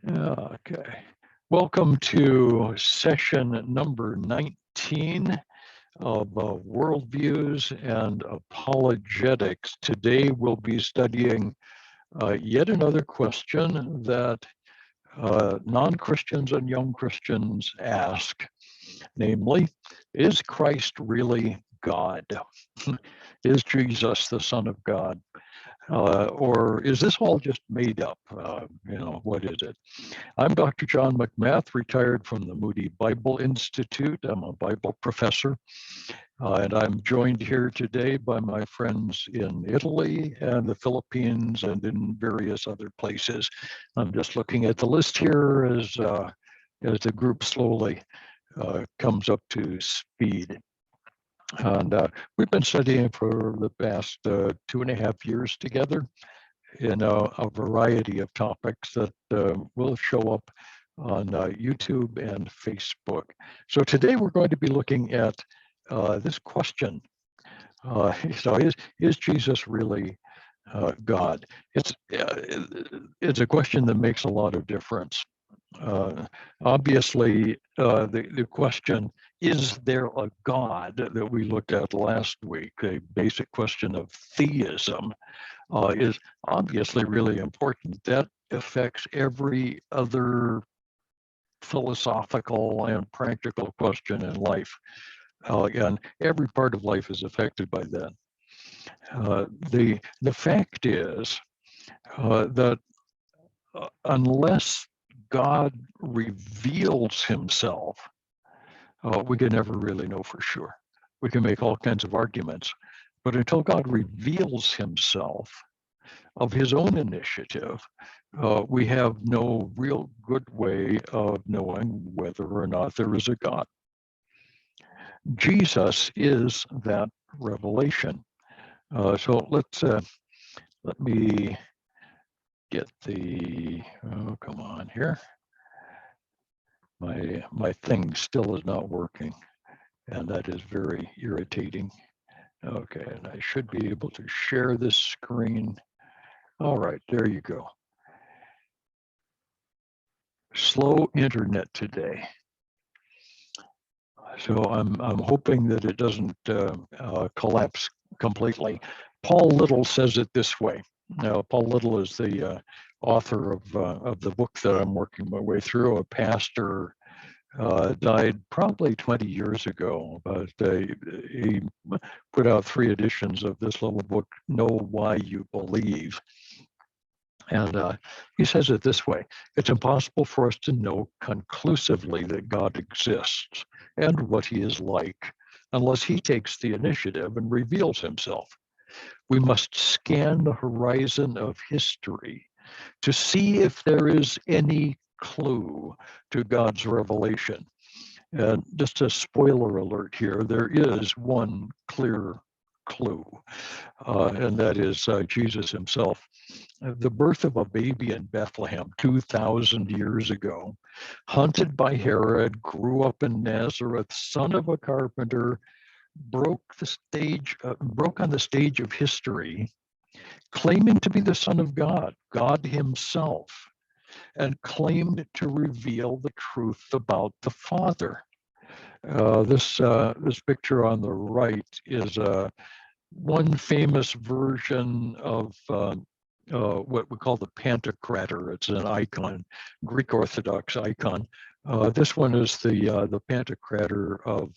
Okay. Welcome to session number 19 of Worldviews and Apologetics. Today we'll be studying yet another question that non-Christians and young Christians ask, namely, is Christ really God? Is Jesus the Son of God? Or is this all just made up? What is it? I'm Dr. John McMath, retired from the Moody Bible Institute. I'm a Bible professor, and I'm joined here today by my friends in Italy and the Philippines and in various other places. I'm just looking at the list here as the group slowly comes up to speed. And we've been studying for the past 2.5 years together in a variety of topics that will show up on YouTube and Facebook. So today we're going to be looking at this question. Is Jesus really God? It's a question that makes a lot of difference. Obviously, the question, is there a God, that we looked at last week, a basic question of theism, is obviously really important. That affects every other philosophical and practical question in life. And every part of life is affected by that. The fact is that unless God reveals himself, we can never really know for sure. We can make all kinds of arguments, but until God reveals himself of his own initiative, we have no real good way of knowing whether or not there is a God. Jesus is that revelation. So let me get come on here. My thing still is not working, and that is very irritating. Okay, and I should be able to share this screen. All right, there you go. Slow internet today. So I'm hoping that it doesn't collapse completely. Paul Little says it this way. Now, Paul Little is the author of the book that I'm working my way through. A pastor died probably 20 years ago, but he put out 3 editions of this little book, Know Why You Believe. And he says it this way: it's impossible for us to know conclusively that God exists and what he is like unless he takes the initiative and reveals himself. We must scan the horizon of history to see if there is any clue to God's revelation. And just a spoiler alert here, there is one clear clue, and that is Jesus himself. The birth of a baby in Bethlehem 2,000 years ago, hunted by Herod, grew up in Nazareth, son of a carpenter, broke on the stage of history, claiming to be the Son of God, God himself, and claimed to reveal the truth about the Father. This picture on the right is one famous version of what we call the Pantocrator. It's an icon, Greek Orthodox icon. This one is the Pantocrator of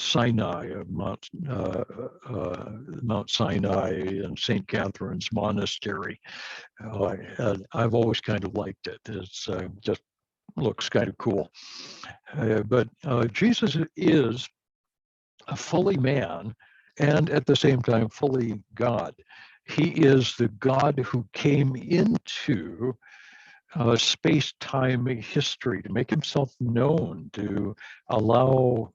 Sinai, of Mount Sinai and St. Catherine's Monastery. And I've always kind of liked it. It's just looks kind of cool. But Jesus is a fully man and at the same time fully God. He is the God who came into space-time history to make himself known, to allow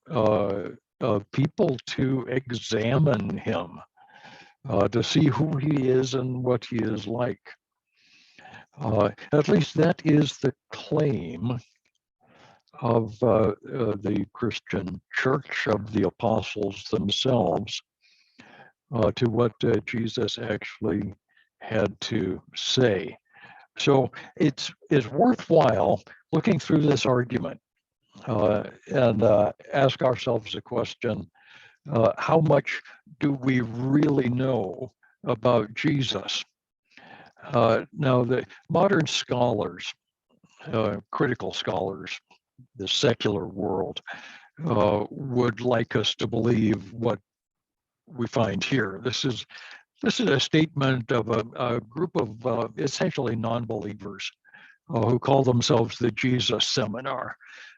people to examine him, to see who he is and what he is like. At least that is the claim of the Christian Church, of the apostles themselves, to what Jesus actually had to say. So it's worthwhile looking through this argument and ask ourselves the question, how much do we really know about Jesus? Now, the modern scholars, critical scholars, the secular world, would like us to believe what we find here. This is a statement of a group of essentially non-believers who call themselves the Jesus Seminar.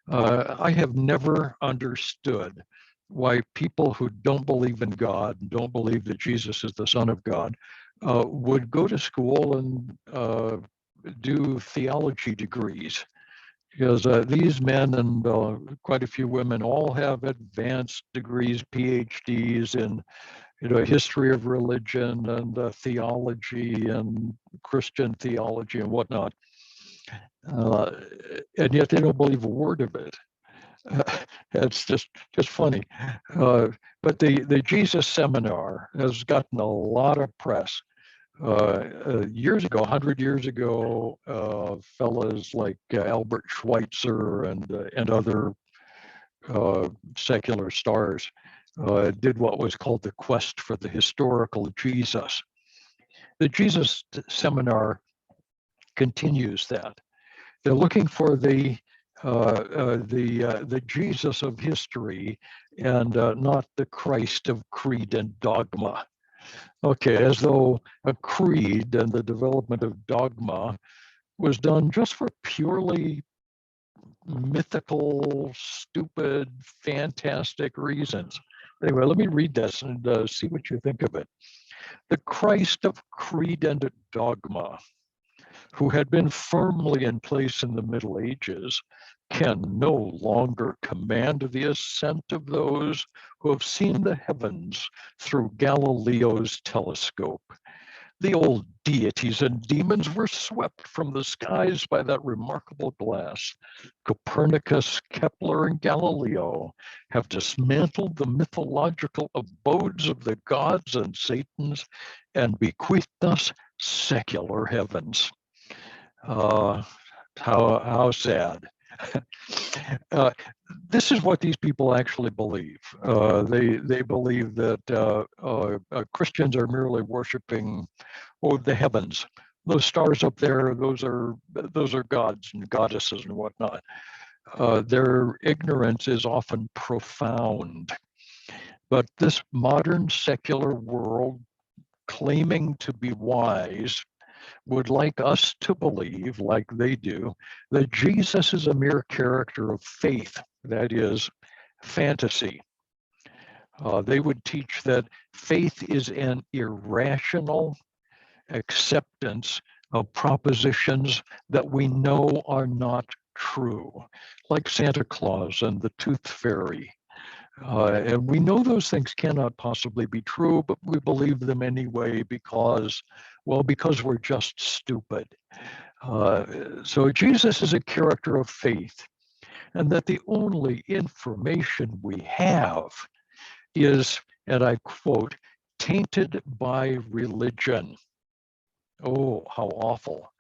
I have never understood why people who don't believe in God, don't believe that Jesus is the Son of God, would go to school and do theology degrees. Because these men and quite a few women all have advanced degrees, PhDs in history of religion and theology and Christian theology and whatnot. Uh, and yet they don't believe a word of it. It's just funny. But the Jesus Seminar has gotten a lot of press. Years ago, 100 years ago, fellas like Albert Schweitzer and other secular stars did what was called the quest for the historical Jesus. The Jesus Seminar continues that. They're looking for the Jesus of history and not the Christ of creed and dogma. Okay, as though a creed and the development of dogma was done just for purely mythical, stupid, fantastic reasons. Anyway, let me read this and see what you think of it. The Christ of creed and dogma, who had been firmly in place in the Middle Ages, can no longer command the assent of those who have seen the heavens through Galileo's telescope. The old deities and demons were swept from the skies by that remarkable glass. Copernicus, Kepler, and Galileo have dismantled the mythological abodes of the gods and Satans and bequeathed us secular heavens. How sad. This is what these people actually believe. They believe that Christians are merely worshiping the heavens. Those stars up there, those are gods and goddesses and whatnot. Their ignorance is often profound. But this modern secular world, claiming to be wise, would like us to believe, like they do, that Jesus is a mere character of faith, that is, fantasy. They would teach that faith is an irrational acceptance of propositions that we know are not true, like Santa Claus and the Tooth Fairy. And we know those things cannot possibly be true, but we believe them anyway because we're just stupid. So Jesus is a character of faith, and that the only information we have is, and I quote, tainted by religion. Oh, how awful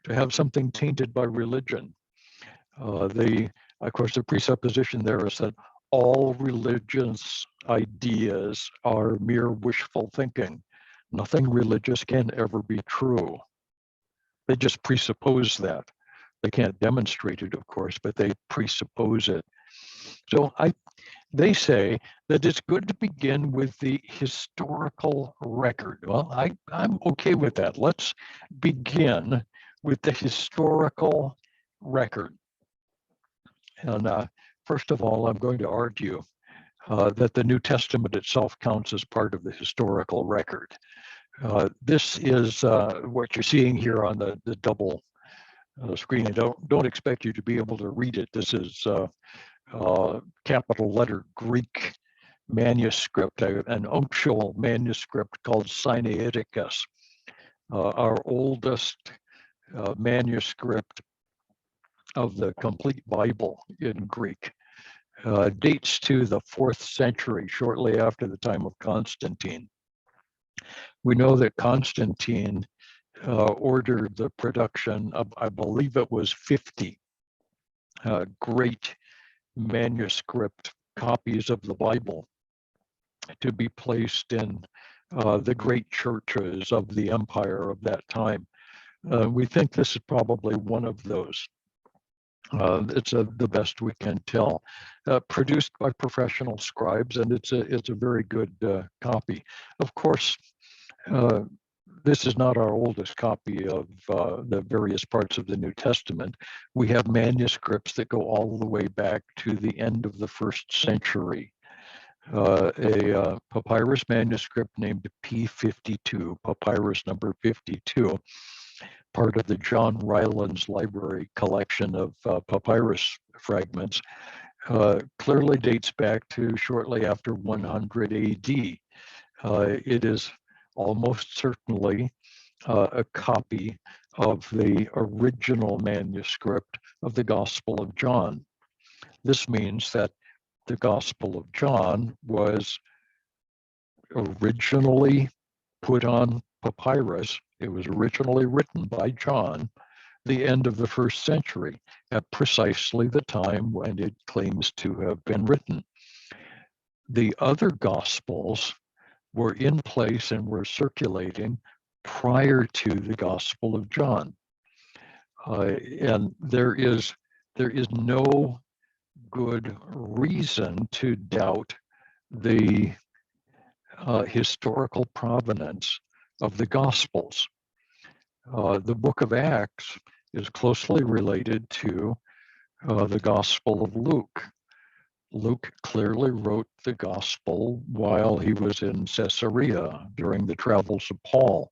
to have something tainted by religion. Of course, the presupposition there is that all religious ideas are mere wishful thinking. Nothing religious can ever be true. They just presuppose that. They can't demonstrate it, of course, but they presuppose it. So they say that it's good to begin with the historical record. Well, I'm okay with that. Let's begin with the historical record. And first of all, I'm going to argue that the New Testament itself counts as part of the historical record. This is what you're seeing here on the double screen. I don't expect you to be able to read it. This is capital letter Greek manuscript, an uncial manuscript called Sinaiticus, our oldest manuscript of the complete Bible in Greek. Dates to the 4th century, shortly after the time of Constantine. We know that Constantine ordered the production of, I believe it was 50 great manuscript copies of the Bible to be placed in the great churches of the empire of that time. We think this is probably one of those. It's the best we can tell. Produced by professional scribes, and it's a very good copy. Of course, this is not our oldest copy of the various parts of the New Testament. We have manuscripts that go all the way back to the end of the 1st century. A papyrus manuscript named P52, papyrus number 52, part of the John Rylands Library collection of papyrus fragments, clearly dates back to shortly after 100 AD. It is almost certainly a copy of the original manuscript of the Gospel of John. This means that the Gospel of John was originally put on papyrus. It was originally written by John, the end of the 1st century, at precisely the time when it claims to have been written. The other Gospels were in place and were circulating prior to the Gospel of John. And there is no good reason to doubt the historical provenance of the Gospels. The book of Acts is closely related to the Gospel of Luke. Luke clearly wrote the Gospel while he was in Caesarea during the travels of Paul.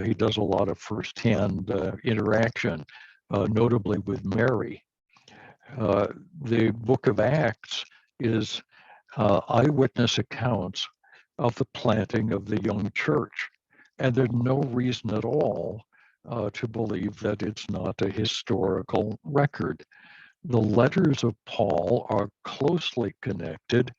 He does a lot of firsthand interaction, notably with Mary. The book of Acts is eyewitness accounts of the planting of the young church. And there's no reason at all to believe that it's not a historical record. The letters of Paul are closely connected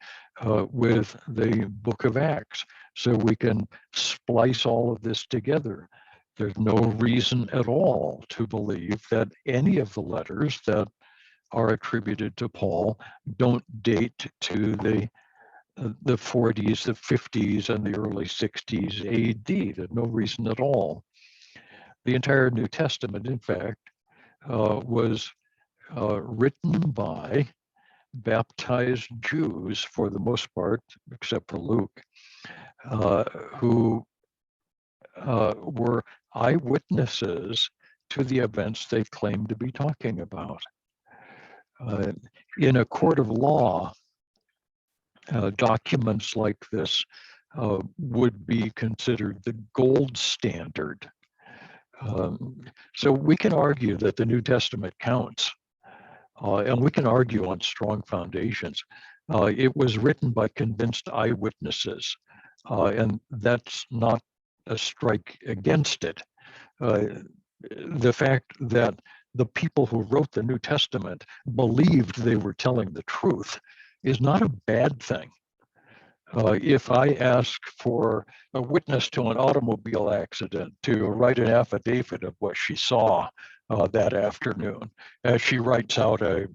with the book of Acts. So we can splice all of this together. There's no reason at all to believe that any of the letters that are attributed to Paul don't date to the 40s, the 50s, and the early 60s AD. There's no reason at all. The entire New Testament, in fact, was written by baptized Jews for the most part, except for Luke, who were eyewitnesses to the events they claimed to be talking about. In a court of law, documents like this would be considered the gold standard. So we can argue that the New Testament counts, and we can argue on strong foundations. It was written by convinced eyewitnesses, and that's not a strike against it. The fact that the people who wrote the New Testament believed they were telling the truth is not a bad thing. If I ask for a witness to an automobile accident to write an affidavit of what she saw that afternoon, as she writes out a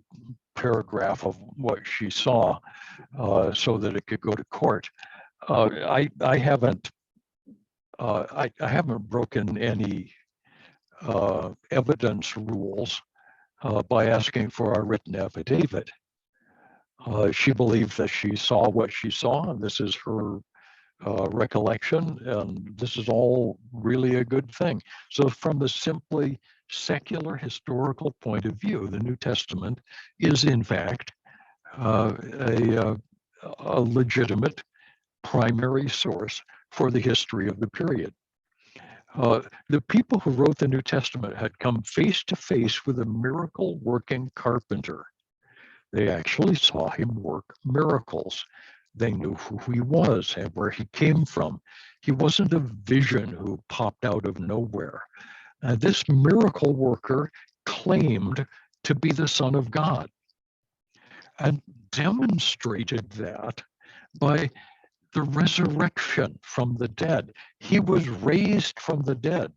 paragraph of what she saw so that it could go to court, I haven't broken any evidence rules by asking for a written affidavit. She believes that she saw what she saw, and this is her recollection, and this is all really a good thing. So from the simply secular historical point of view, the New Testament is in fact a legitimate primary source for the history of the period. The people who wrote the New Testament had come face to face with a miracle-working carpenter. They actually saw him work miracles. They knew who he was and where he came from. He wasn't a vision who popped out of nowhere. This miracle worker claimed to be the Son of God and demonstrated that by the resurrection from the dead. He was raised from the dead.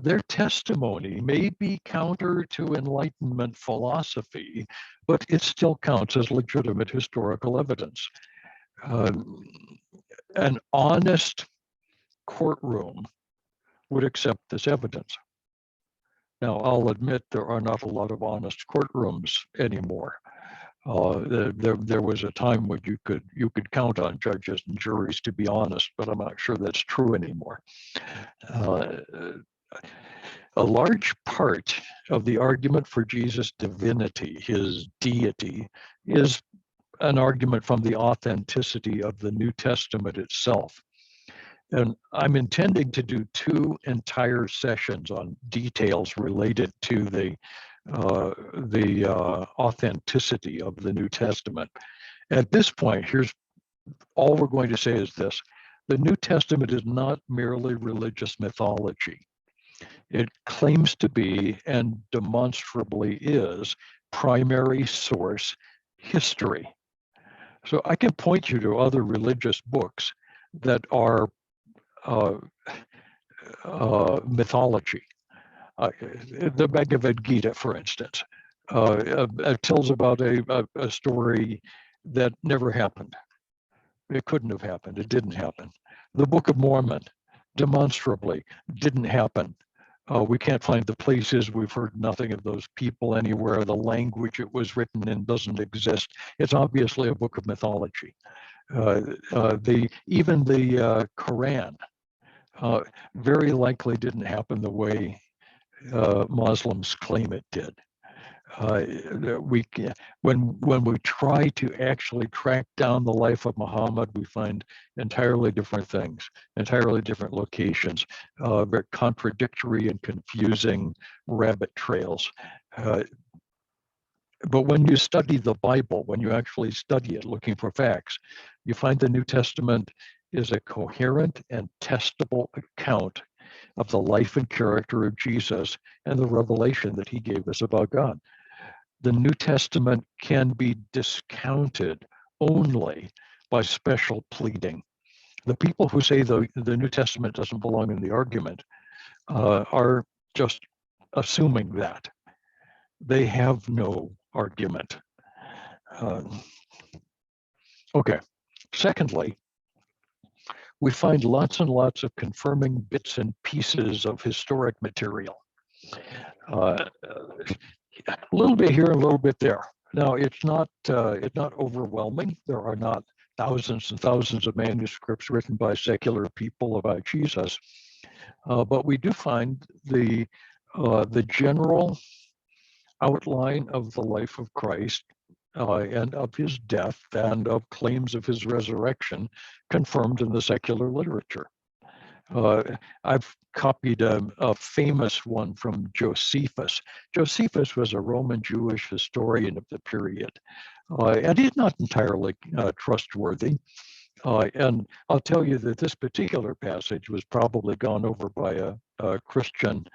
Their testimony may be counter to Enlightenment philosophy, but it still counts as legitimate historical evidence. An honest courtroom would accept this evidence. Now, I'll admit there are not a lot of honest courtrooms anymore. There was a time when you could count on judges and juries to be honest, but I'm not sure that's true anymore. A large part of the argument for Jesus' divinity, his deity, is an argument from the authenticity of the New Testament itself. And I'm intending to do 2 entire sessions on details related to the authenticity of the New Testament. At this point, here's all we're going to say is this: the New Testament is not merely religious mythology. It claims to be, and demonstrably is, primary source history. So I can point you to other religious books that are mythology. The Bhagavad Gita, for instance, tells about a story that never happened. It couldn't have happened. It didn't happen. The Book of Mormon, demonstrably, didn't happen. We can't find the places. We've heard nothing of those people anywhere. The language it was written in doesn't exist. It's obviously a book of mythology. Even the Quran very likely didn't happen the way Muslims claim it did. When we try to actually track down the life of Muhammad, we find entirely different things, entirely different locations, very contradictory and confusing rabbit trails. But when you study the Bible, when you actually study it looking for facts, you find the New Testament is a coherent and testable account of the life and character of Jesus and the revelation that he gave us about God. The New Testament can be discounted only by special pleading. The people who say the New Testament doesn't belong in the argument are just assuming that. They have no argument. Okay. Secondly, we find lots and lots of confirming bits and pieces of historic material. A little bit here, a little bit there. Now, it's not overwhelming. There are not thousands and thousands of manuscripts written by secular people about Jesus, but we do find the general outline of the life of Christ and of his death and of claims of his resurrection confirmed in the secular literature. I've copied a famous one from Josephus. Josephus was a Roman Jewish historian of the period, and he's not entirely trustworthy. And I'll tell you that this particular passage was probably gone over by a Christian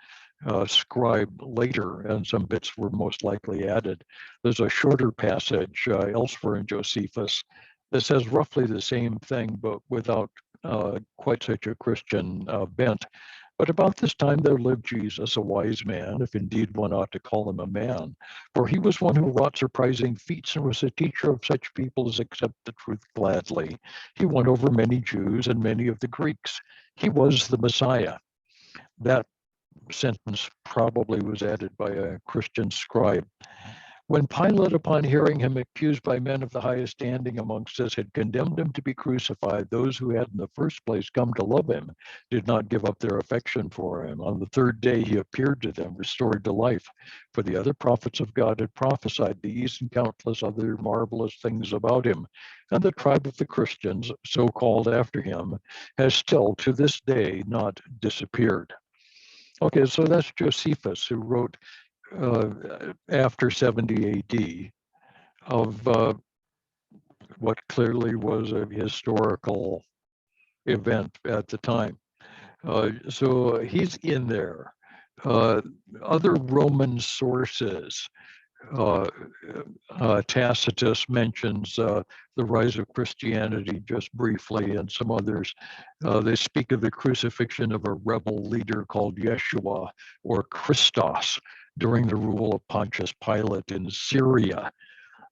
scribe later, and some bits were most likely added. There's a shorter passage elsewhere in Josephus that says roughly the same thing, but without quite such a Christian bent. But about this time there lived Jesus, a wise man, if indeed one ought to call him a man, for he was one who wrought surprising feats and was a teacher of such people as accept the truth gladly. He won over many Jews and many of the Greeks. He was the Messiah. That sentence probably was added by a Christian scribe. When Pilate, upon hearing him accused by men of the highest standing amongst us, had condemned him to be crucified, those who had in the first place come to love him did not give up their affection for him. On the third day he appeared to them, restored to life. For the other prophets of God had prophesied these and countless other marvelous things about him. And the tribe of the Christians, so called after him, has still to this day not disappeared. Okay, so that's Josephus, who wrote after 70 AD of what clearly was a historical event at the time. So he's in there. Other Roman sources Tacitus mentions the rise of Christianity just briefly, and some others. They speak of the crucifixion of a rebel leader called Yeshua or Christos during the rule of Pontius Pilate in Syria.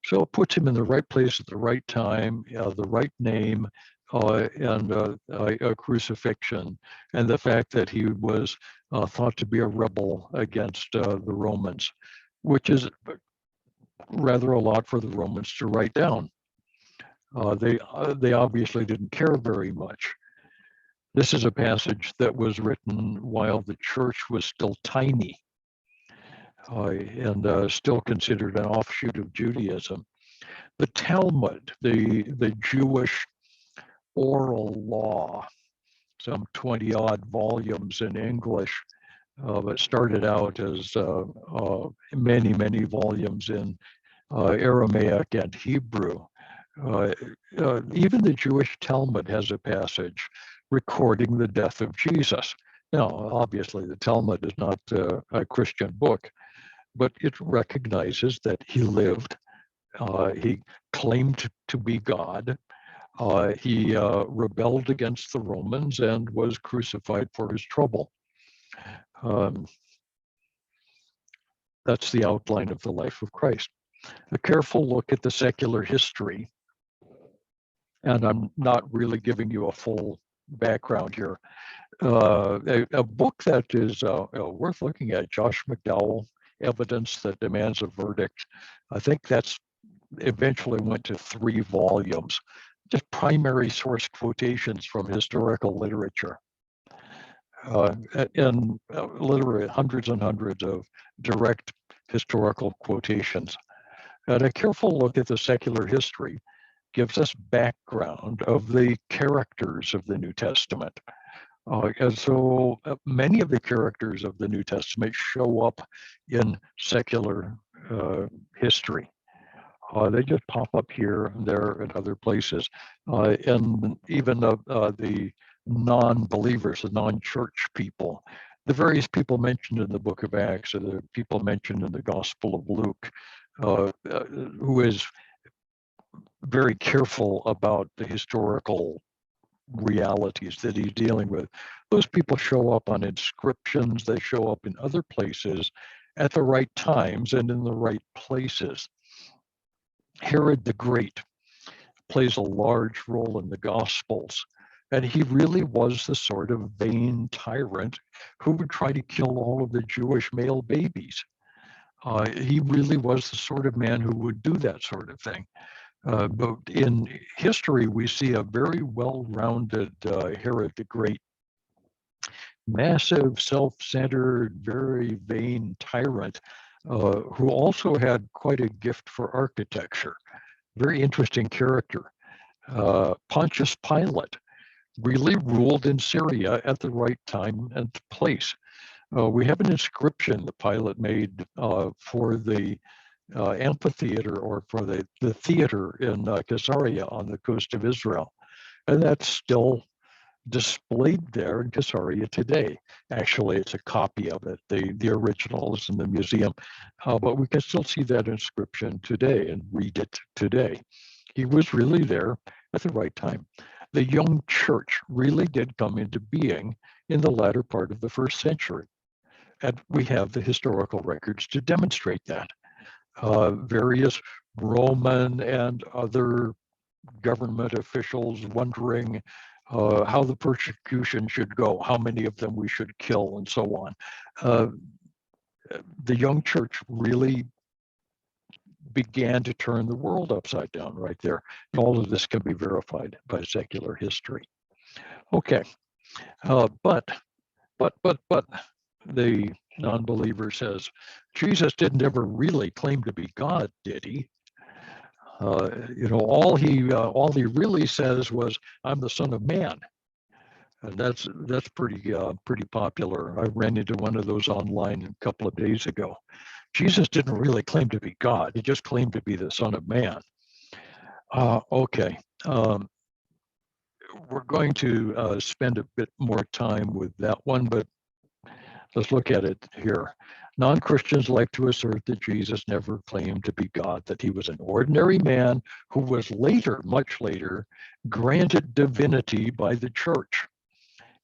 So it puts him in the right place at the right time, the right name, and a crucifixion, and the fact that he was thought to be a rebel against the Romans, which is rather a lot for the Romans to write down. They obviously didn't care very much. This is a passage that was written while the church was still tiny and still considered an offshoot of Judaism. The Talmud, the Jewish oral law, some 20 odd volumes in English, but started out as many, many volumes in Aramaic and Hebrew. Even the Jewish Talmud has a passage recording the death of Jesus. Now, obviously, the Talmud is not a Christian book, but it recognizes that he lived. He claimed to be God. He rebelled against the Romans and was crucified for his trouble. That's the outline of the life of Christ. A careful look at the secular history, and I'm not really giving you a full background here. A book that is worth looking at, Josh McDowell, Evidence That Demands a Verdict. I think that's eventually went to 3 volumes, just primary source quotations from historical literature. And literally hundreds and hundreds of direct historical quotations. And a careful look at the secular history gives us background of the characters of the New Testament. And so many of the characters of the New Testament show up in secular history. They just pop up here and there and other places. And even the non-believers, the non-church people, the various people mentioned in the book of Acts, or the people mentioned in the Gospel of Luke, who is very careful about the historical realities that he's dealing with. Those people show up on inscriptions, they show up in other places at the right times and in the right places. Herod the Great plays a large role in the Gospels, and he really was the sort of vain tyrant who would try to kill all of the Jewish male babies. He really was the sort of man who would do that sort of thing. But in history, we see a very well-rounded Herod the Great, massive, self-centered, very vain tyrant who also had quite a gift for architecture. Very interesting character. Pontius Pilate really ruled in Syria at the right time and place. We have an inscription that Pilate made for the amphitheater, or for the theater in Caesarea on the coast of Israel. And that's still displayed there in Caesarea today. Actually, it's a copy of it. The original is in the museum, but we can still see that inscription today and read it today. He was really there at the right time. The young church really did come into being in the latter part of the 1st century. And we have the historical records to demonstrate that. Various Roman and other government officials wondering how the persecution should go, how many of them we should kill, and so on. The young church really began to turn the world upside down right there. And all of this can be verified by secular history. Okay, but the non-believer says, Jesus didn't ever really claim to be God, did he? All he really says was, "I'm the Son of Man," and that's pretty popular. I ran into one of those online a couple of days ago. Jesus didn't really claim to be God; he just claimed to be the Son of Man. Okay, we're going to spend a bit more time with that one, but let's look at it here. Non-Christians like to assert that Jesus never claimed to be God, that he was an ordinary man who was later, much later, granted divinity by the church.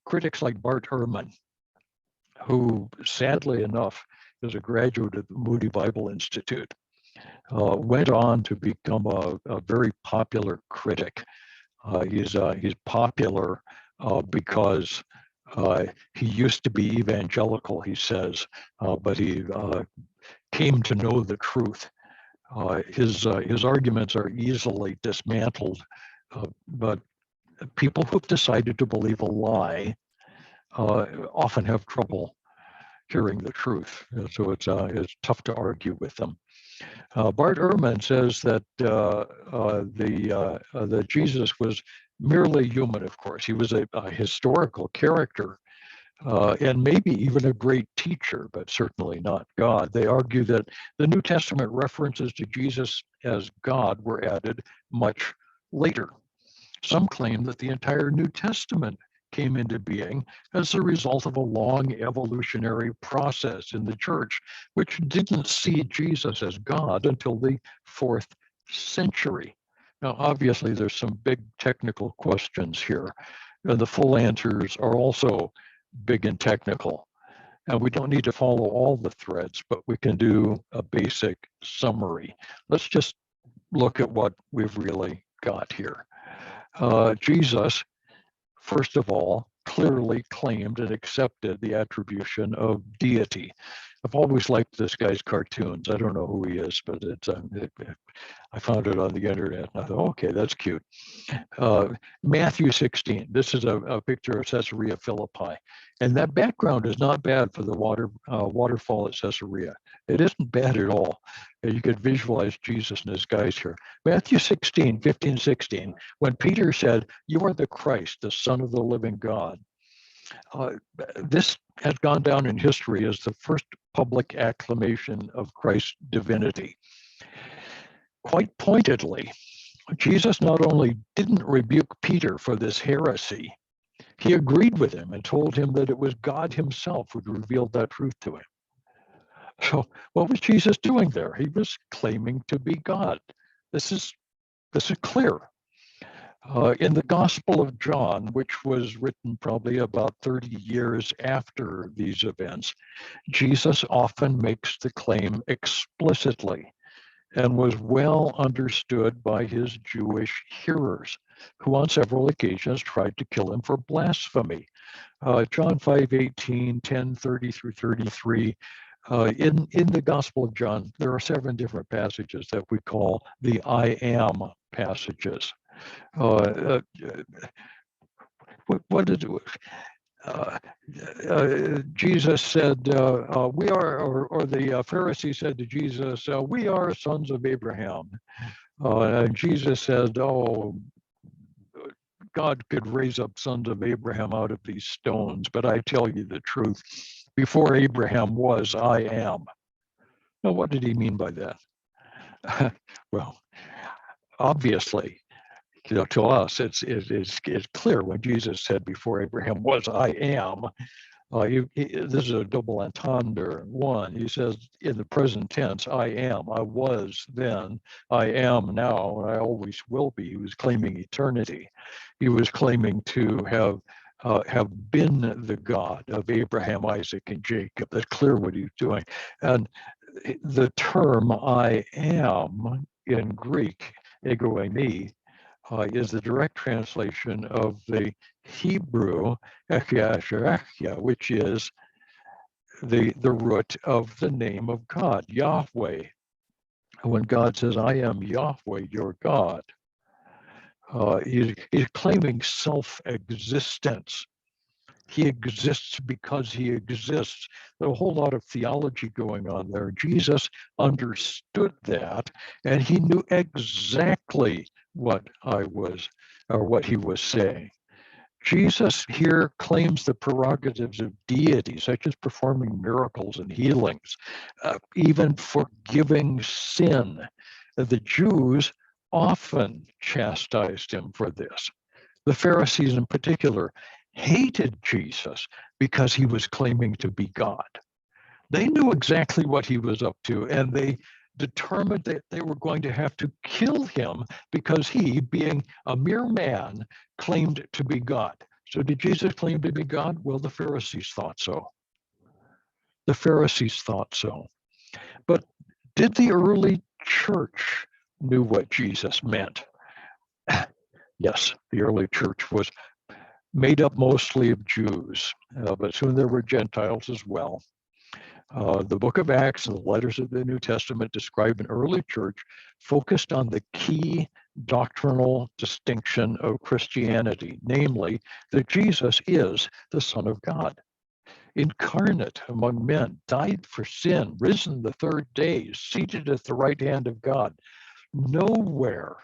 Critics like Bart Ehrman, who sadly enough is a graduate of the Moody Bible Institute, went on to become a very popular critic. He's popular because he used to be evangelical, he says, but he came to know the truth. His arguments are easily dismantled, but people who've decided to believe a lie often have trouble hearing the truth. So it's tough to argue with them. Bart Ehrman says that that Jesus was merely human. Of course, he was a historical character. And maybe even a great teacher, but certainly not God. They argue that the New Testament references to Jesus as God were added much later. Some claim that the entire New Testament came into being as a result of a long evolutionary process in the church, which didn't see Jesus as God until the 4th century. Now, obviously, there's some big technical questions here, and the full answers are also big and technical. And we don't need to follow all the threads, but we can do a basic summary. Let's just look at what we've really got here. Jesus, first of all, clearly claimed and accepted the attribution of deity. I've always liked this guy's cartoons. I don't know who he is, but I found it on the internet. And I thought, okay, that's cute. Matthew 16, this is a picture of Caesarea Philippi. And that background is not bad for the waterfall at Caesarea. It isn't bad at all. You could visualize Jesus and his guys here. Matthew 16, 15, 16, when Peter said, "You are the Christ, the Son of the living God." This has gone down in history as the first public acclamation of Christ's divinity. Quite pointedly, Jesus not only didn't rebuke Peter for this heresy, he agreed with him and told him that it was God himself who revealed that truth to him. So what was Jesus doing there? He was claiming to be God. This is clear. In the Gospel of John, which was written probably about 30 years after these events, Jesus often makes the claim explicitly and was well understood by his Jewish hearers, who on several occasions tried to kill him for blasphemy. John 5:18, 10:30 through 33. In the Gospel of John, there are 7 different passages that we call the I am passages. What did Jesus said, we are, or the Pharisee said to Jesus, we are sons of Abraham. And Jesus said, oh, God could raise up sons of Abraham out of these stones, but I tell you the truth, before Abraham was, I am. Now, what did he mean by that? Well, obviously, to us, it's clear when Jesus said, before Abraham was, I am. This is a double entendre. One, he says in the present tense, I am, I was then, I am now, and I always will be. He was claiming eternity. He was claiming to have been the God of Abraham, Isaac, and Jacob. That's clear what he's doing. And the term I am in Greek, ego eimi, is the direct translation of the Hebrew echia, which is the root of the name of God, Yahweh. When God says, I am Yahweh, your God, he's claiming self-existence. He exists because he exists. There's a whole lot of theology going on there. Jesus understood that, and he knew exactly what he was saying. Jesus here claims the prerogatives of deity, such as performing miracles and healings, even forgiving sin. The Jews often chastised him for this. The Pharisees in particular hated Jesus because he was claiming to be God. They knew exactly what he was up to, and they determined that they were going to have to kill him because he, being a mere man, claimed to be God. So did Jesus claim to be God? Well, the Pharisees thought so. The Pharisees thought so. But did the early church knew what Jesus meant? Yes, the early church was made up mostly of Jews, but soon there were Gentiles as well. The book of Acts and the letters of the New Testament describe an early church focused on the key doctrinal distinction of Christianity, namely that Jesus is the Son of God, incarnate among men, died for sin, risen the third day, seated at the right hand of God. Nowhere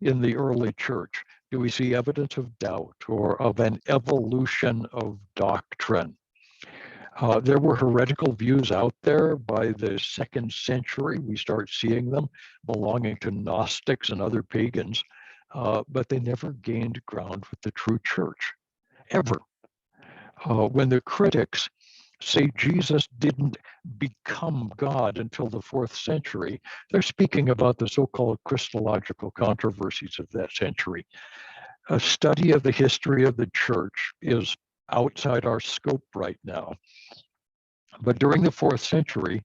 in the early church do we see evidence of doubt or of an evolution of doctrine. There were heretical views out there by the second century. We start seeing them belonging to Gnostics and other pagans, but they never gained ground with the true church, ever. When the critics say Jesus didn't become God until the 4th century, they're speaking about the so-called Christological controversies of that century. A study of the history of the church is outside our scope right now. But during the 4th century,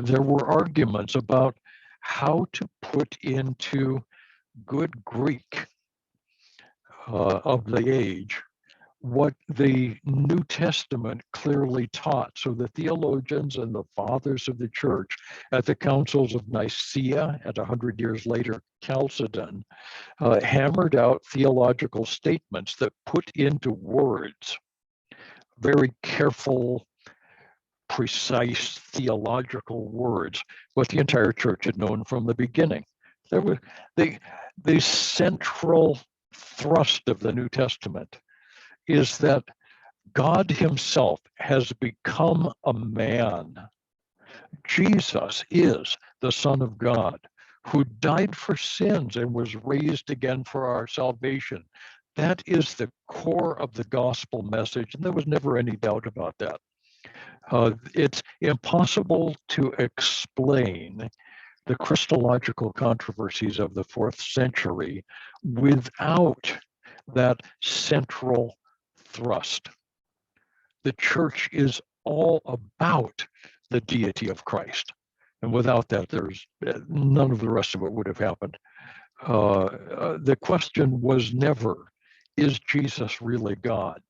there were arguments about how to put into good Greek of the age what the New Testament clearly taught. So the theologians and the fathers of the church at the councils of Nicaea and 100 years later, Chalcedon, hammered out theological statements that put into words very careful, precise theological words, what the entire church had known from the beginning. There was the central thrust of the New Testament is that God himself has become a man. Jesus is the Son of God who died for sins and was raised again for our salvation. That is the core of the gospel message, and there was never any doubt about that. It's impossible to explain the Christological controversies of the 4th century without that central thrust. The church is all about the deity of Christ. And without that, there's none of the rest of it would have happened. The question was never, is Jesus really God?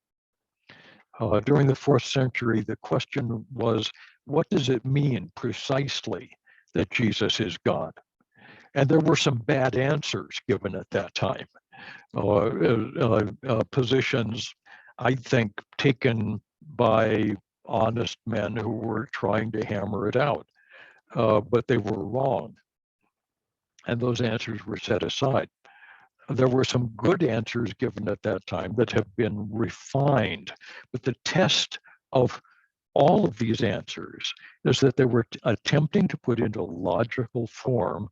During the 4th century, the question was, what does it mean precisely that Jesus is God? And there were some bad answers given at that time. Positions, I think, taken by honest men who were trying to hammer it out, but they were wrong. And those answers were set aside. There were some good answers given at that time that have been refined, but the test of all of these answers is that they were attempting to put into logical form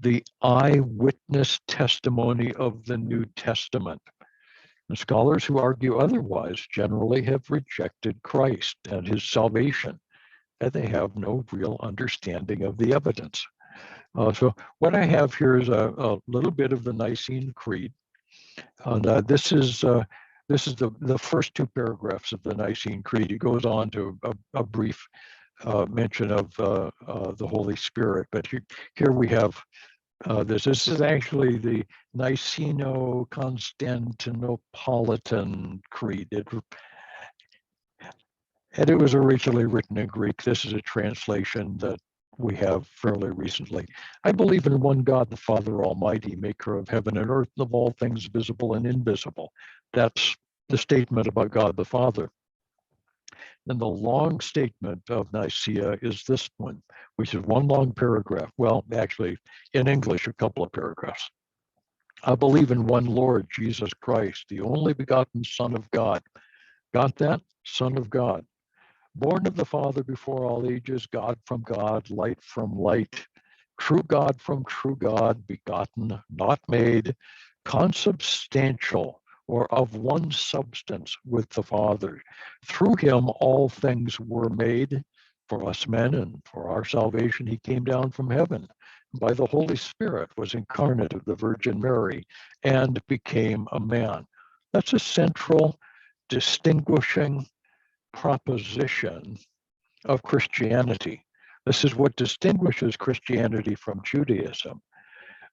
the eyewitness testimony of the New Testament. And scholars who argue otherwise generally have rejected Christ and his salvation, and they have no real understanding of the evidence. So what I have here is a little bit of the Nicene Creed. And this is the first 2 paragraphs of the Nicene Creed. It goes on to a brief mention of the Holy Spirit. But here we have this. This is actually the Niceno-Constantinopolitan Creed. And it was originally written in Greek. This is a translation that we have fairly recently. I believe in one God, the Father Almighty, maker of heaven and earth, and of all things visible and invisible. That's the statement about God the Father. And the long statement of Nicaea is this one, which is one long paragraph. Well, actually, in English, a couple of paragraphs. I believe in one Lord, Jesus Christ, the only begotten Son of God. Got that? Son of God. Born of the Father before all ages, God from God, light from light, true God from true God, begotten, not made, consubstantial, or of one substance with the Father. Through him all things were made. For us men and for our salvation, he came down from heaven. By the Holy Spirit was incarnate of the Virgin Mary and became a man. That's a central distinguishing proposition of Christianity. This is what distinguishes Christianity from Judaism.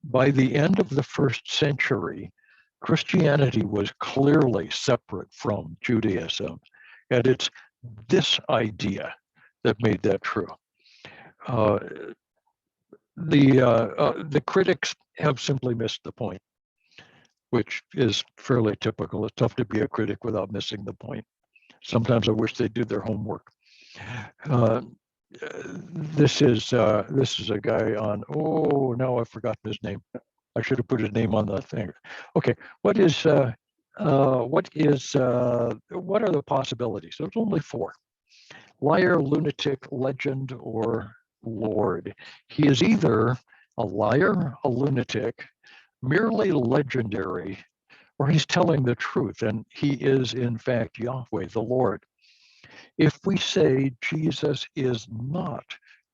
By the end of the first century, Christianity was clearly separate from Judaism. And it's this idea that made that true. The critics have simply missed the point, which is fairly typical. It's tough to be a critic without missing the point. Sometimes I wish they'd do their homework. This is a guy on, oh, no, I've forgotten his name. I should have put his name on the thing. Okay, what are the possibilities? There's only four: liar, lunatic, legend, or Lord. He is either a liar, a lunatic, merely legendary, or he's telling the truth, and he is in fact Yahweh, the Lord. If we say Jesus is not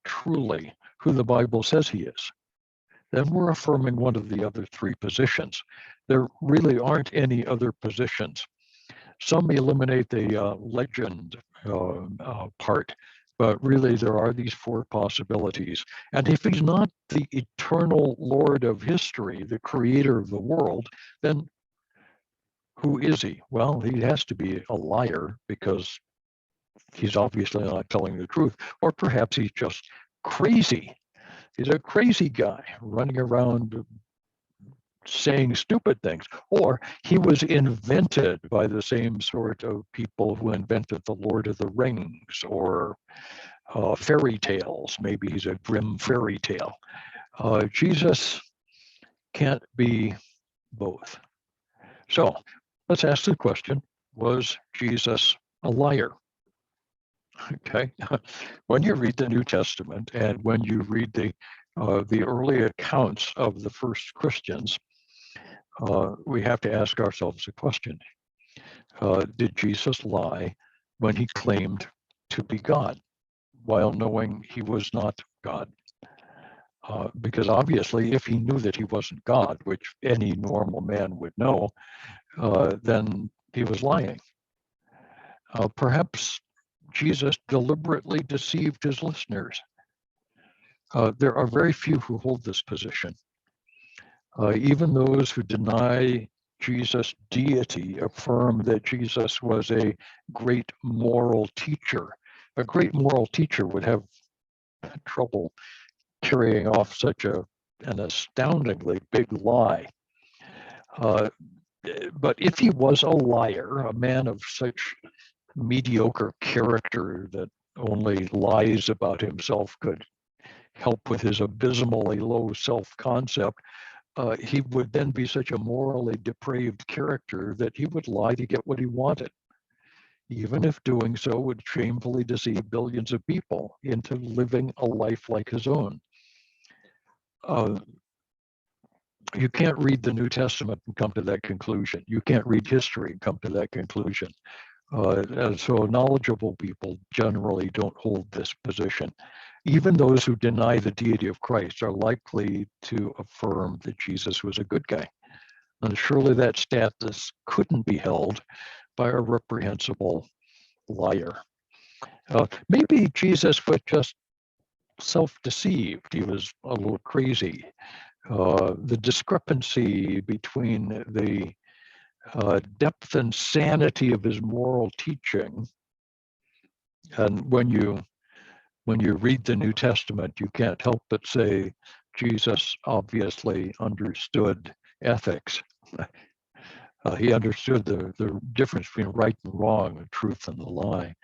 truly who the Bible says he is, then we're affirming one of the other three positions. There really aren't any other positions. Some eliminate the legend part, but really there are these four possibilities. And if he's not the eternal Lord of history, the creator of the world, then who is he? Well, he has to be a liar because he's obviously not telling the truth, or perhaps he's just crazy. He's a crazy guy running around saying stupid things, or he was invented by the same sort of people who invented the Lord of the Rings or fairy tales. Maybe he's a grim fairy tale. Jesus can't be both. So let's ask the question, was Jesus a liar? Okay, when you read the New Testament and when you read the early accounts of the first Christians, we have to ask ourselves a question. Did Jesus lie when he claimed to be God while knowing he was not God? Because obviously, if he knew that he wasn't God, which any normal man would know, then he was lying. Perhaps Jesus deliberately deceived his listeners. There are very few who hold this position. Even those who deny Jesus' deity affirm that Jesus was a great moral teacher. A great moral teacher would have trouble carrying off such an astoundingly big lie. But if he was a liar, a man of such mediocre character that only lies about himself could help with his abysmally low self-concept, he would then be such a morally depraved character that he would lie to get what he wanted, even if doing so would shamefully deceive billions of people into living a life like his own. You can't read the New Testament and come to that conclusion. You can't read history and come to that conclusion. And so knowledgeable people generally don't hold this position. Even those who deny the deity of Christ are likely to affirm that Jesus was a good guy. And surely that status couldn't be held by a reprehensible liar. Maybe Jesus was just self-deceived. He was a little crazy. The discrepancy between the depth and sanity of his moral teaching, and when you read the New Testament, you can't help but say Jesus obviously understood ethics. He understood the difference between right and wrong, the truth and the lie.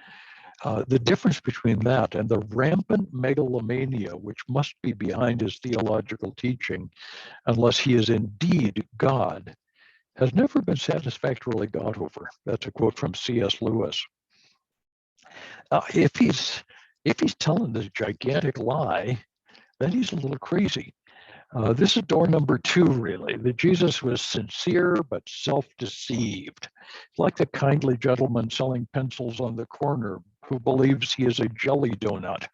The difference between that and the rampant megalomania which must be behind his theological teaching, unless he is indeed God, has never been satisfactorily got over. That's a quote from C.S. Lewis. If he's telling this gigantic lie, then he's a little crazy. This is door number 2, really, that Jesus was sincere but self-deceived, like the kindly gentleman selling pencils on the corner who believes he is a jelly donut.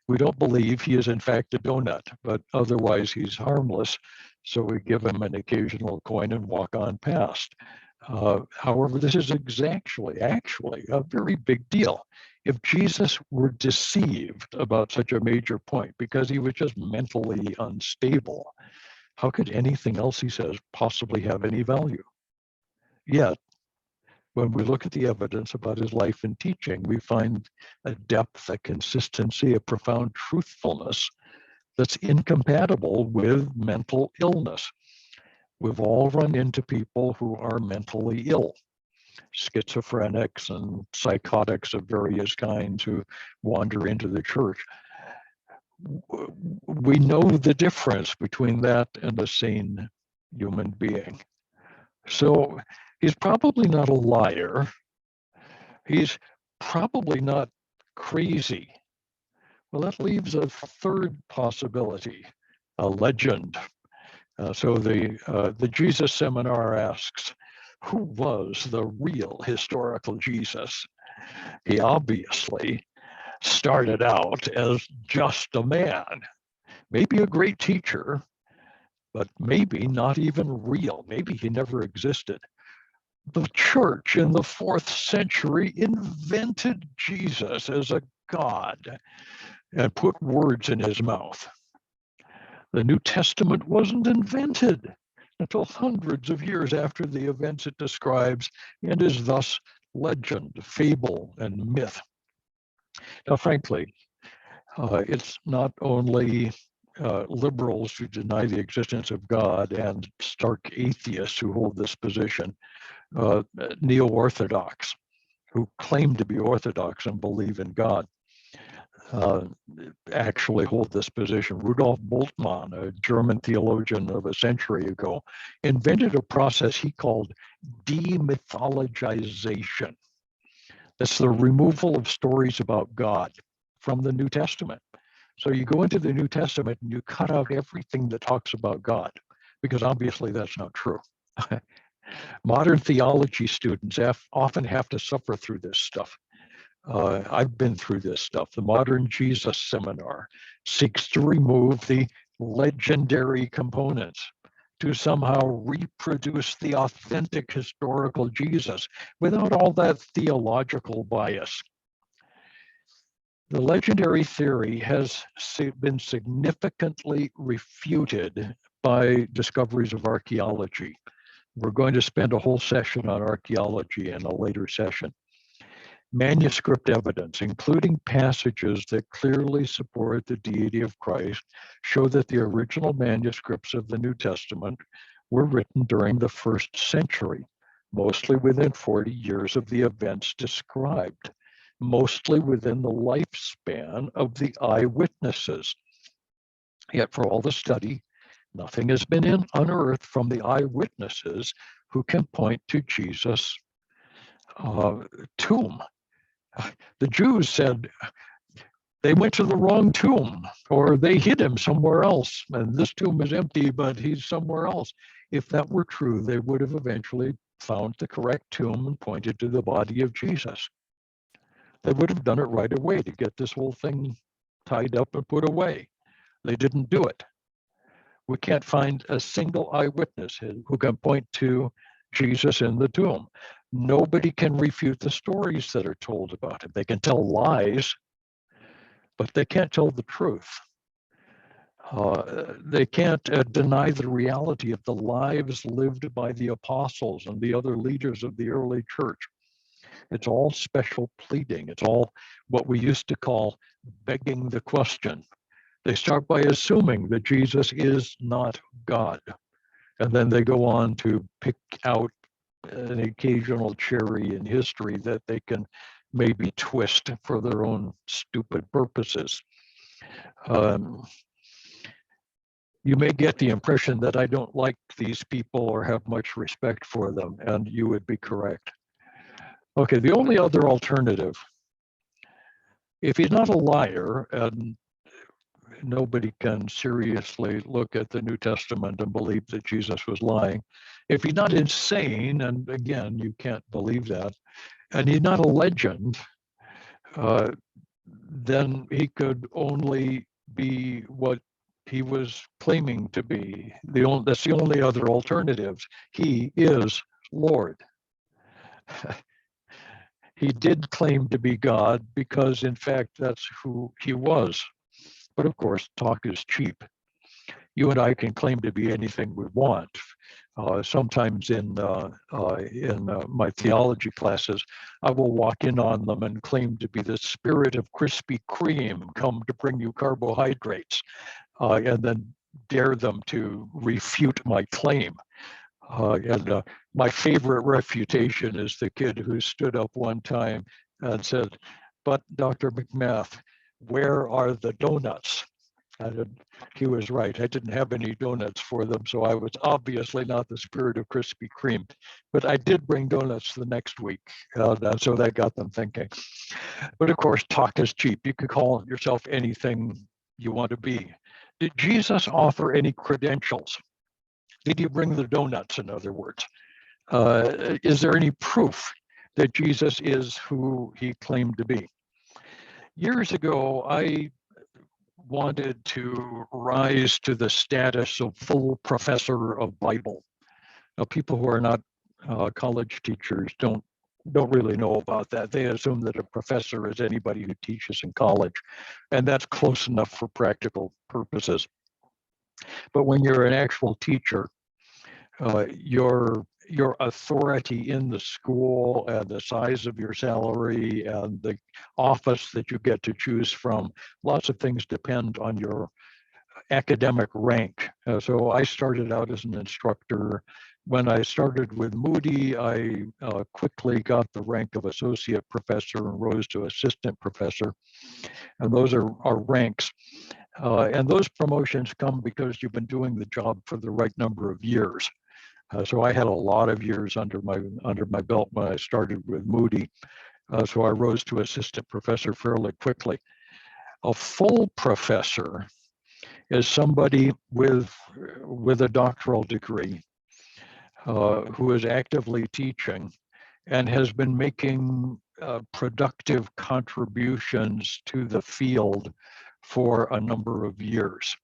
We don't believe he is in fact a donut, but otherwise he's harmless. So we give him an occasional coin and walk on past. However, this is actually a very big deal. If Jesus were deceived about such a major point because he was just mentally unstable, how could anything else he says possibly have any value? Yet, when we look at the evidence about his life and teaching, we find a depth, a consistency, a profound truthfulness that's incompatible with mental illness. We've all run into people who are mentally ill, schizophrenics and psychotics of various kinds who wander into the church. We know the difference between that and a sane human being. So he's probably not a liar. He's probably not crazy. Well, that leaves a third possibility, a legend. So the Jesus Seminar asks, who was the real historical Jesus? He obviously started out as just a man, maybe a great teacher, but maybe not even real. Maybe he never existed. The church in the 4th century invented Jesus as a god and put words in his mouth. The New Testament wasn't invented until hundreds of years after the events it describes and is thus legend, fable, and myth. Now, frankly, it's not only liberals who deny the existence of God and stark atheists who hold this position. Neo-Orthodox who claim to be Orthodox and believe in God actually hold this position. Rudolf Bultmann, a German theologian of a century ago, invented a process he called demythologization. That's the removal of stories about God from the New Testament. So you go into the New Testament and you cut out everything that talks about God, because obviously that's not true. Modern theology students often have to suffer through this stuff. I've been through this stuff. The Modern Jesus Seminar seeks to remove the legendary components to somehow reproduce the authentic historical Jesus without all that theological bias. The legendary theory has been significantly refuted by discoveries of archaeology. We're going to spend a whole session on archaeology in a later session. Manuscript evidence, including passages that clearly support the deity of Christ, show that the original manuscripts of the New Testament were written during the 1st century, mostly within 40 years of the events described, mostly within the lifespan of the eyewitnesses. Yet for all the study, nothing has been unearthed from the eyewitnesses who can point to Jesus' tomb. The Jews said they went to the wrong tomb, or they hid him somewhere else, and this tomb is empty, but he's somewhere else. If that were true, they would have eventually found the correct tomb and pointed to the body of Jesus. They would have done it right away to get this whole thing tied up and put away. They didn't do it. We can't find a single eyewitness who can point to Jesus in the tomb. Nobody can refute the stories that are told about him. They can tell lies, but they can't tell the truth. They can't deny the reality of the lives lived by the apostles and the other leaders of the early church. It's all special pleading. It's all what we used to call begging the question. They start by assuming that Jesus is not God. And then they go on to pick out an occasional cherry in history that they can maybe twist for their own stupid purposes. You may get the impression that I don't like these people or have much respect for them, and you would be correct. Okay, the only other alternative, if he's not a liar, and nobody can seriously look at the New Testament and believe that Jesus was lying. If he's not insane, and again, you can't believe that, and he's not a legend, then he could only be what he was claiming to be. That's the only other alternatives. He is Lord. He did claim to be God because, in fact, that's who he was. But of course, talk is cheap. You and I can claim to be anything we want. Sometimes in my theology classes, I will walk in on them and claim to be the spirit of Krispy Kreme, come to bring you carbohydrates, and then dare them to refute my claim. And my favorite refutation is the kid who stood up one time and said, "But Dr. McMath, where are the donuts?" And he was right. I didn't have any donuts for them, so I was obviously not the spirit of Krispy Kreme. But I did bring donuts the next week, so that got them thinking. But of course, talk is cheap. You could call yourself anything you want to be. Did Jesus offer any credentials? Did he bring the donuts, in other words? Is there any proof that Jesus is who he claimed to be? Years ago, I wanted to rise to the status of full professor of Bible. Now, people who are not college teachers don't really know about that. They assume that a professor is anybody who teaches in college, and that's close enough for practical purposes. But when you're an actual teacher, your authority in the school and the size of your salary and the office that you get to choose from, lots of things depend on your academic rank. So I started out as an instructor. When I started with Moody, I quickly got the rank of associate professor and rose to assistant professor. And those are ranks. And those promotions come because you've been doing the job for the right number of years. So I had a lot of years under my belt when I started with Moody. So I rose to assistant professor fairly quickly. A full professor is somebody with a doctoral degree who is actively teaching and has been making productive contributions to the field for a number of years.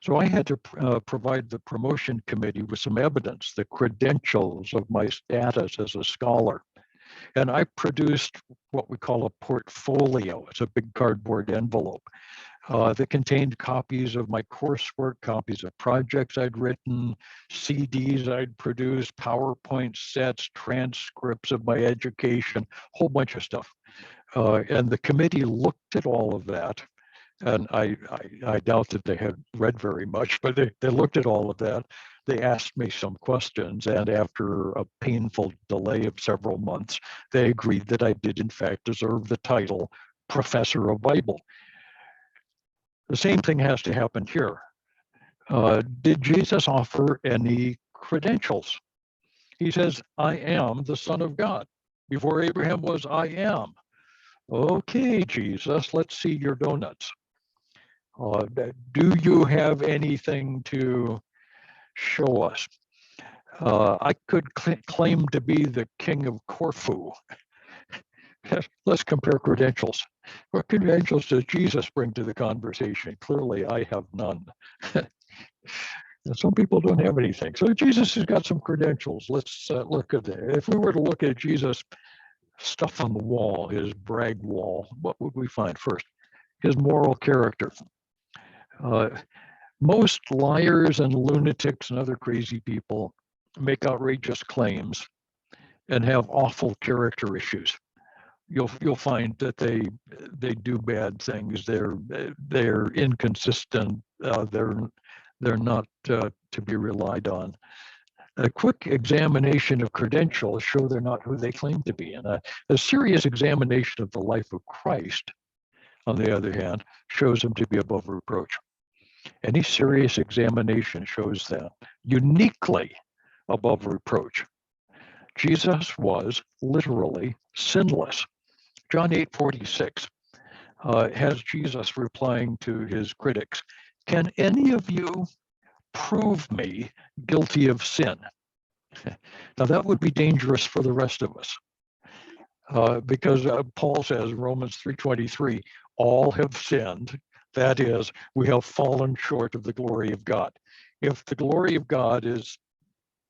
So I had to provide the promotion committee with some evidence, the credentials of my status as a scholar. And I produced what we call a portfolio. It's a big cardboard envelope that contained copies of my coursework, copies of projects I'd written, CDs I'd produced, PowerPoint sets, transcripts of my education, a whole bunch of stuff. And the committee looked at all of that. And I doubt that they had read very much, but they looked at all of that. They asked me some questions, and after a painful delay of several months, they agreed that I did in fact deserve the title Professor of Bible. The same thing has to happen here. Did Jesus offer any credentials? He says, "I am the Son of God. Before Abraham was, I am." Okay, Jesus, let's see your donuts. Do you have anything to show us? I could claim to be the king of Corfu. Let's compare credentials. What credentials does Jesus bring to the conversation? Clearly, I have none. Some people don't have anything. So Jesus has got some credentials. Let's look at that. If we were to look at Jesus' stuff on the wall, his brag wall, what would we find first? His moral character. Most liars and lunatics and other crazy people make outrageous claims and have awful character issues. You'll find that they do bad things. They're inconsistent. They're not to be relied on. A quick examination of credentials show they're not who they claim to be. And a serious examination of the life of Christ, on the other hand, shows him to be above reproach. Any serious examination shows that uniquely above reproach. Jesus was literally sinless. John 8:46 has Jesus replying to his critics, "Can any of you prove me guilty of sin?" Now that would be dangerous for the rest of us. because Paul says, Romans 3:23, all have sinned. That is, we have fallen short of the glory of God. If the glory of God is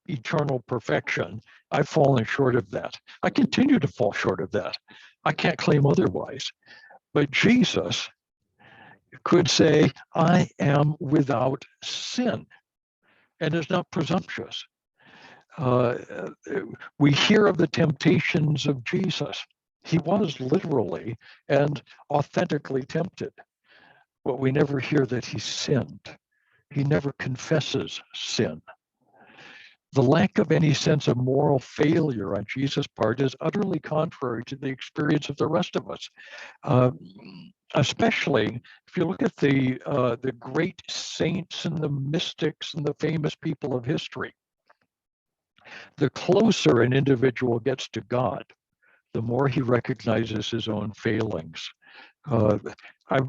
eternal perfection, I've fallen short of that. I continue to fall short of that. I can't claim otherwise. But Jesus could say, I am without sin, and is not presumptuous. Uh, we hear of the temptations of Jesus. He was literally and authentically tempted, but we never hear that he sinned. He never confesses sin. The lack of any sense of moral failure on Jesus' part is utterly contrary to the experience of the rest of us. Especially if you look at the great saints and the mystics and the famous people of history. The closer an individual gets to God, the more he recognizes his own failings. I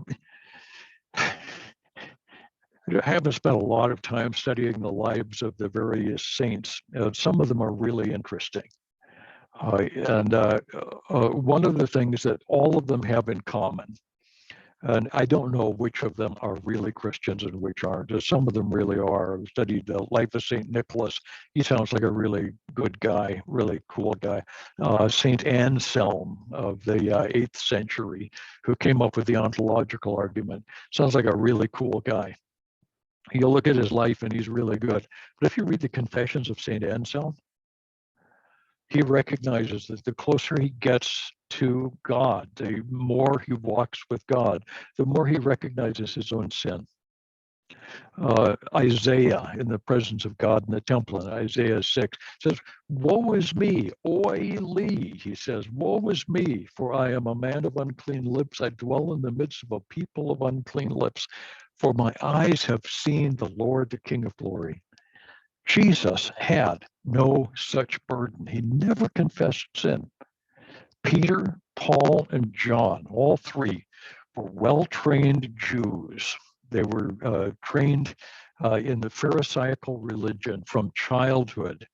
haven't spent a lot of time studying the lives of the various saints. Some of them are really interesting. And one of the things that all of them have in common, and I don't know which of them are really Christians and which aren't. Some of them really are. I've studied the life of St. Nicholas. He sounds like a really good guy, really cool guy. St. Anselm of the 8th century, who came up with the ontological argument, sounds like a really cool guy. You look at his life and he's really good. But if you read the Confessions of St. Anselm, he recognizes that the closer he gets to God, the more he walks with God, the more he recognizes his own sin. Isaiah, in the presence of God in the temple, in Isaiah 6, says, woe is me, oi li, he says, woe is me, for I am a man of unclean lips. I dwell in the midst of a people of unclean lips, for my eyes have seen the Lord, the King of glory. Jesus had no such burden. He never confessed sin. Peter, Paul, and John, all three, were well-trained Jews. They were trained in the Pharisaical religion from childhood,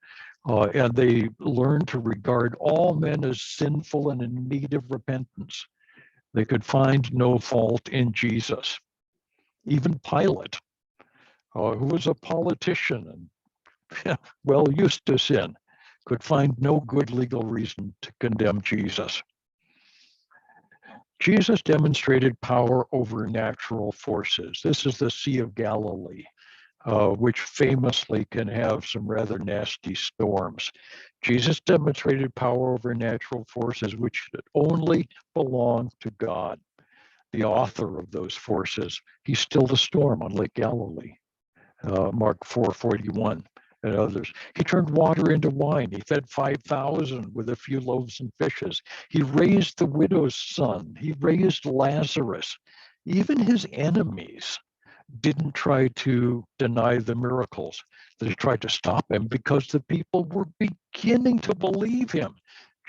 and they learned to regard all men as sinful and in need of repentance. They could find no fault in Jesus. Even Pilate, who was a politician and well used to sin, could find no good legal reason to condemn Jesus. Jesus demonstrated power over natural forces. This is the Sea of Galilee, which famously can have some rather nasty storms. Jesus demonstrated power over natural forces which only belong to God, the author of those forces. He stilled a storm on Lake Galilee, Mark 4:41. And others. He turned water into wine. He fed 5,000 with a few loaves and fishes. He raised the widow's son. He raised Lazarus. Even his enemies didn't try to deny the miracles. They tried to stop him because the people were beginning to believe him.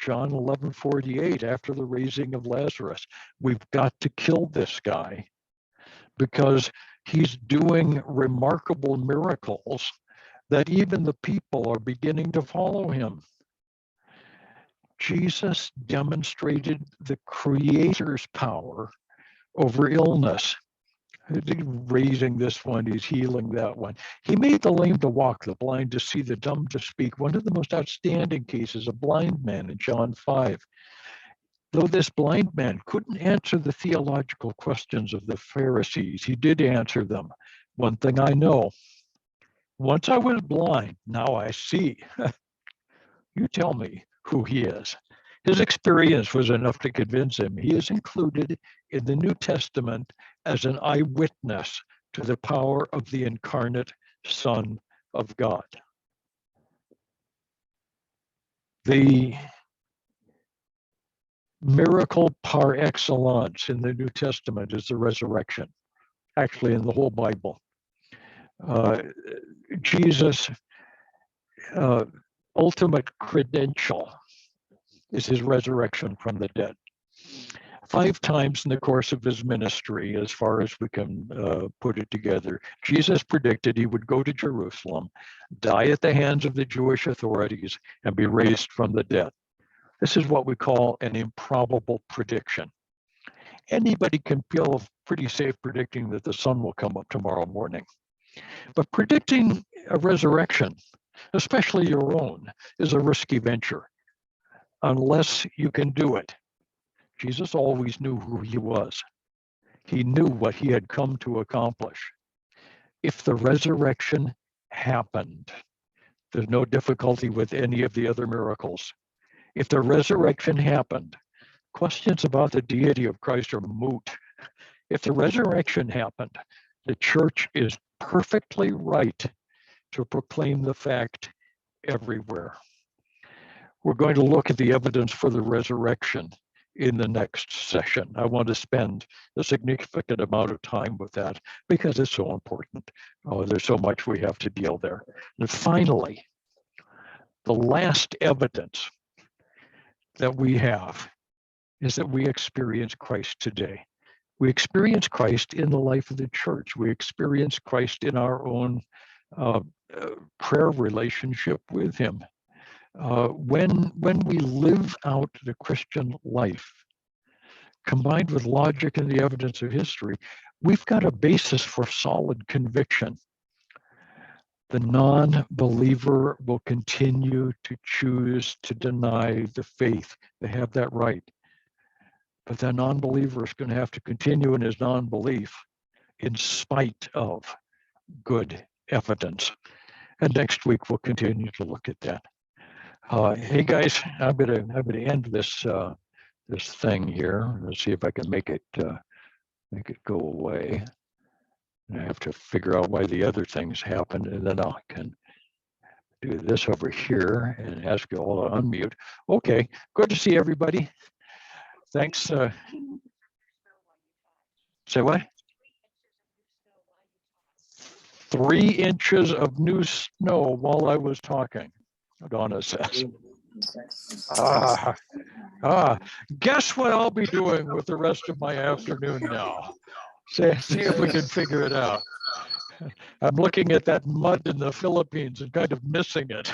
John 11:48, after the raising of Lazarus, we've got to kill this guy because he's doing remarkable miracles that even the people are beginning to follow him. Jesus demonstrated the Creator's power over illness. He's raising this one, he's healing that one. He made the lame to walk, the blind to see, the dumb to speak. One of the most outstanding cases, a blind man in John 5. Though this blind man couldn't answer the theological questions of the Pharisees, he did answer them. One thing I know, once I was blind, now I see. You tell me who he is. His experience was enough to convince him. He is included in the New Testament as an eyewitness to the power of the incarnate Son of God. The miracle par excellence in the New Testament is the resurrection, actually in the whole Bible. Jesus' ultimate credential is his resurrection from the dead. 5 times in the course of his ministry, as far as we can put it together, Jesus predicted he would go to Jerusalem, die at the hands of the Jewish authorities, and be raised from the dead. This is what we call an improbable prediction. Anybody can feel pretty safe predicting that the sun will come up tomorrow morning. But predicting a resurrection, especially your own, is a risky venture unless you can do it. Jesus always knew who he was. He knew what he had come to accomplish. If the resurrection happened, there's no difficulty with any of the other miracles. If the resurrection happened, questions about the deity of Christ are moot. If the resurrection happened, the church is perfectly right to proclaim the fact everywhere. We're going to look at the evidence for the resurrection in the next session. I want to spend a significant amount of time with that because it's so important. There's so much we have to deal there. And finally, the last evidence that we have is that we experience Christ today. We experience Christ in the life of the church. We experience Christ in our own prayer relationship with him. When we live out the Christian life, combined with logic and the evidence of history, we've got a basis for solid conviction. The non-believer will continue to choose to deny the faith. They have that right. But the non-believer is going to have to continue in his non-belief in spite of good evidence. And next week we'll continue to look at that. Hey guys, I'm gonna end this this thing here. Let's see if I can make it go away. I have to figure out why the other things happened, and then I can do this over here and ask you all to unmute. Okay, good to see everybody. Thanks. Say what? 3 inches of new snow while I was talking, Donna says. Guess what I'll be doing with the rest of my afternoon now? See if we can figure it out. I'm looking at that mud in the Philippines and kind of missing it.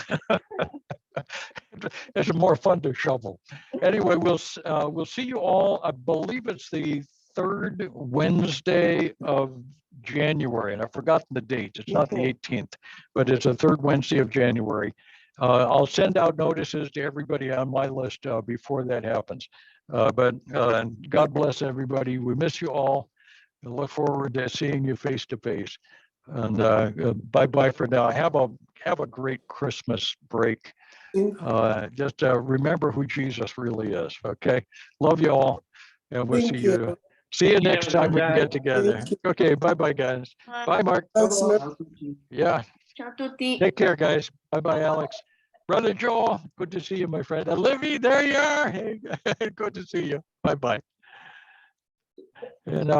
It's more fun to shovel. Anyway, we'll see you all. I believe it's the 3rd Wednesday of January, and I've forgotten the date. It's not the 18th, but it's the 3rd Wednesday of January. I'll send out notices to everybody on my list before that happens. But God bless everybody. We miss you all. I look forward to seeing you face to face. And bye-bye for now. Have a great Christmas break. Just remember who Jesus really is. Okay. Love you all. And we'll see you next time we can get together. Okay. Bye-bye, guys. Bye, Mark. Yeah. Take care, guys. Bye-bye, Alex. Brother Joel, good to see you, my friend. Olivia, there you are. Hey, good to see you. Bye-bye. And